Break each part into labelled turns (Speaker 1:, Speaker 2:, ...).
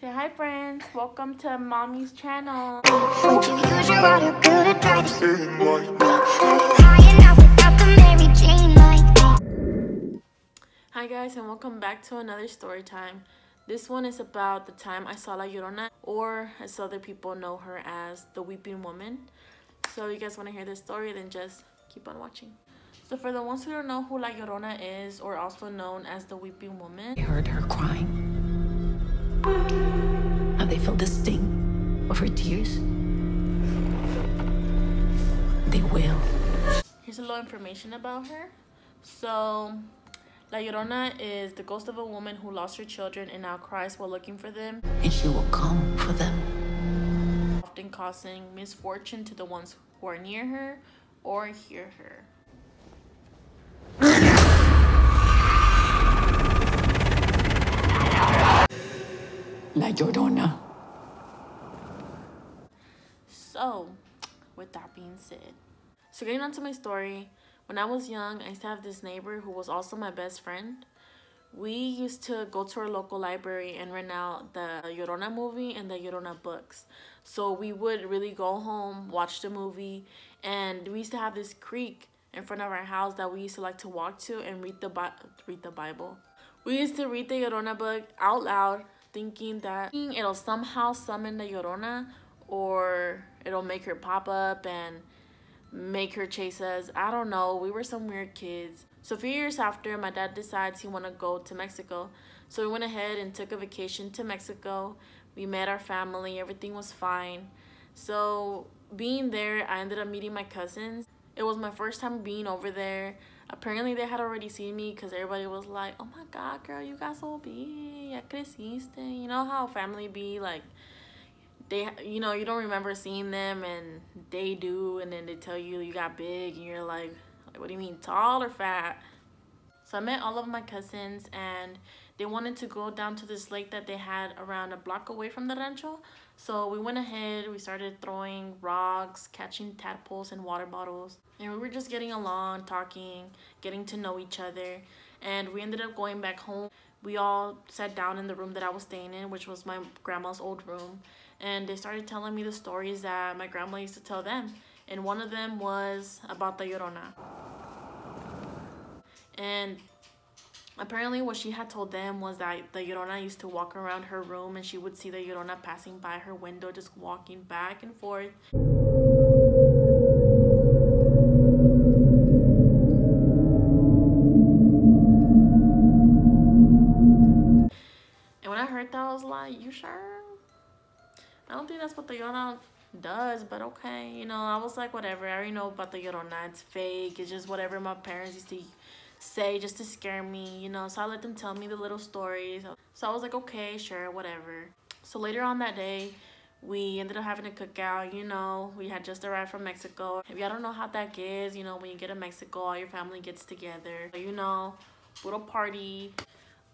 Speaker 1: Say hi, friends. Welcome to Mommy's channel.
Speaker 2: Would you use your water pill to try to sing like me? High enough without the Mary Jane like me.
Speaker 1: Hi guys, and welcome back to another story time. This one is about the time I saw La Llorona, or as other people know her as the Weeping Woman. So if you guys want to hear this story, then just keep on watching. So for the ones who don't know who La Llorona is, or also known as the Weeping Woman,
Speaker 3: I heard her crying. How they felt the sting of her tears. They wail.
Speaker 1: here's a little information about her. So La Llorona is the ghost of a woman who lost her children and now cries while looking for them,
Speaker 3: And she will come for them.
Speaker 1: often causing misfortune to the ones who are near her or hear her.
Speaker 3: La Llorona.
Speaker 1: So, with that being said, so getting on to my story, when I was young, I used to have this neighbor who was also my best friend. We used to go to our local library and rent out the Llorona movie and the Llorona books. So we would really go home, watch the movie, and we used to have this creek in front of our house that we used to like to walk to and read the Bible. We used to read the Llorona book out loud, thinking that it'll somehow summon the Llorona, or it'll make her pop up and make her chase us. I don't know. We were some weird kids. So a few years after, my dad decides he want to go to Mexico. So we went ahead and took a vacation to Mexico. We met our family. Everything was fine. So being there, I ended up meeting my cousins. It was my first time being over there. Apparently, they had already seen me because everybody was like, "Oh my God, girl, you got so big. Ya creciste." You know how family be like, they, you know, you don't remember seeing them and they do, and then they tell you you got big and you're like, what do you mean, tall or fat? So I met all of my cousins and they wanted to go down to this lake that they had around a block away from the rancho. So we went ahead, we started throwing rocks, catching tadpoles and water bottles, and we were just getting along, talking, getting to know each other. And we ended up going back home. We all sat down in the room that I was staying in, which was my grandma's old room, and they started telling me the stories that my grandma used to tell them. And one of them was about the Llorona. And apparently what she had told them was that the Llorona used to walk around her room and she would see the Llorona passing by her window, just walking back and forth. And when I heard that, I was like, you sure? I don't think that's what the Llorona does, but okay. You know, I was like, whatever. I already know about the Llorona. It's fake. It's just whatever my parents used to say just to scare me, you know. So I let them tell me the little stories. So I was like, okay, sure, whatever. So later on that day, we ended up having a cookout. You know, we had just arrived from Mexico. If y'all don't know how that is, you know, when you get to Mexico, all your family gets together, you know, little party.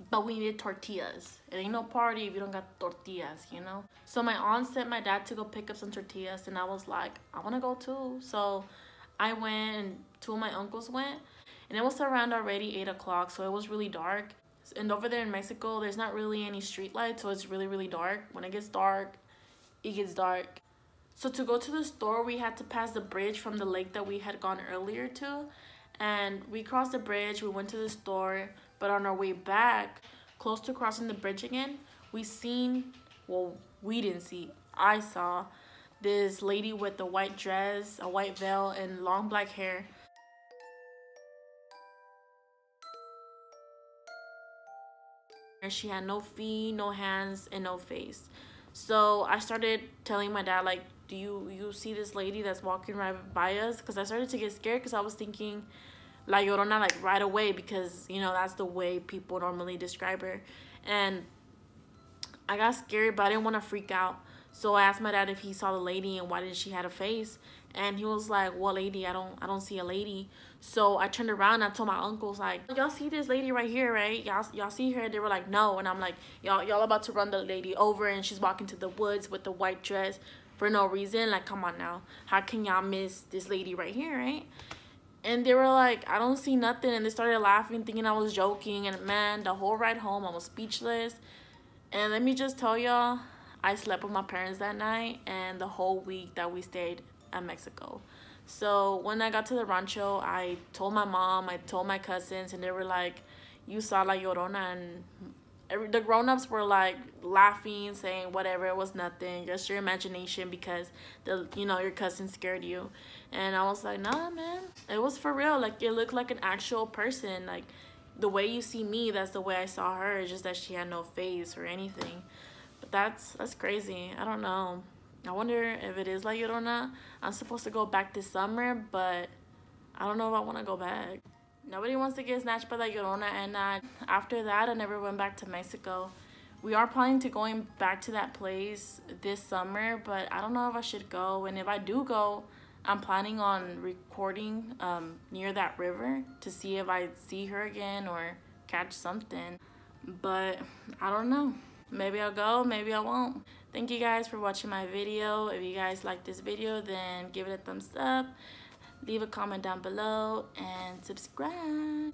Speaker 1: But we needed tortillas. It ain't no party if you don't got tortillas, you know. So my aunt sent my dad to go pick up some tortillas, and I was like, I want to go too. So I went, and two of my uncles went, and it was around already 8 o'clock, so it was really dark. And over there in Mexico, there's not really any street lights, so it's really, really dark. When it gets dark, it gets dark. So to go to the store, we had to pass the bridge from the lake that we had gone earlier to. And we crossed the bridge, we went to the store, but on our way back, close to crossing the bridge again, we didn't see, I saw this lady with a white dress, a white veil, and long black hair. She had no feet, no hands, and no face. So I started telling my dad, like, do you see this lady that's walking right by us? Because I started to get scared because I was thinking La Llorona, like, right away, because, you know, that's the way people normally describe her. And I got scared, but I didn't want to freak out. So I asked my dad if he saw the lady and why didn't she had a face. And he was like, what lady? I don't see a lady. So I turned around and I told my uncles, like, y'all see this lady right here, right? Y'all see her? They were like, no. And I'm like, y'all about to run the lady over, and she's walking to the woods with the white dress for no reason. Like, come on now. How can y'all miss this lady right here, right? And they were like, I don't see nothing. And they started laughing, thinking I was joking. And man, the whole ride home, I was speechless. And let me just tell y'all, I slept with my parents that night and the whole week that we stayed at Mexico. So when I got to the rancho, I told my mom, I told my cousins, and they were like, you saw La Llorona. And the grown-ups were like laughing, saying whatever, it was nothing, just your imagination because your cousin scared you. And I was like, nah, man, it was for real. Like, it looked like an actual person. Like, the way you see me, that's the way I saw her. It's just that she had no face or anything. But that's crazy. I don't know. I wonder if it is La Llorona. I'm supposed to go back this summer, but I don't know if I want to go back. Nobody wants to get snatched by La Llorona, and after that, I never went back to Mexico. We are planning to going back to that place this summer, but I don't know if I should go. And if I do go, I'm planning on recording near that river to see if I see her again or catch something. But I don't know. Maybe I'll go, maybe I won't. Thank you guys for watching my video. If you guys like this video, then give it a thumbs up. Leave a comment down below and subscribe.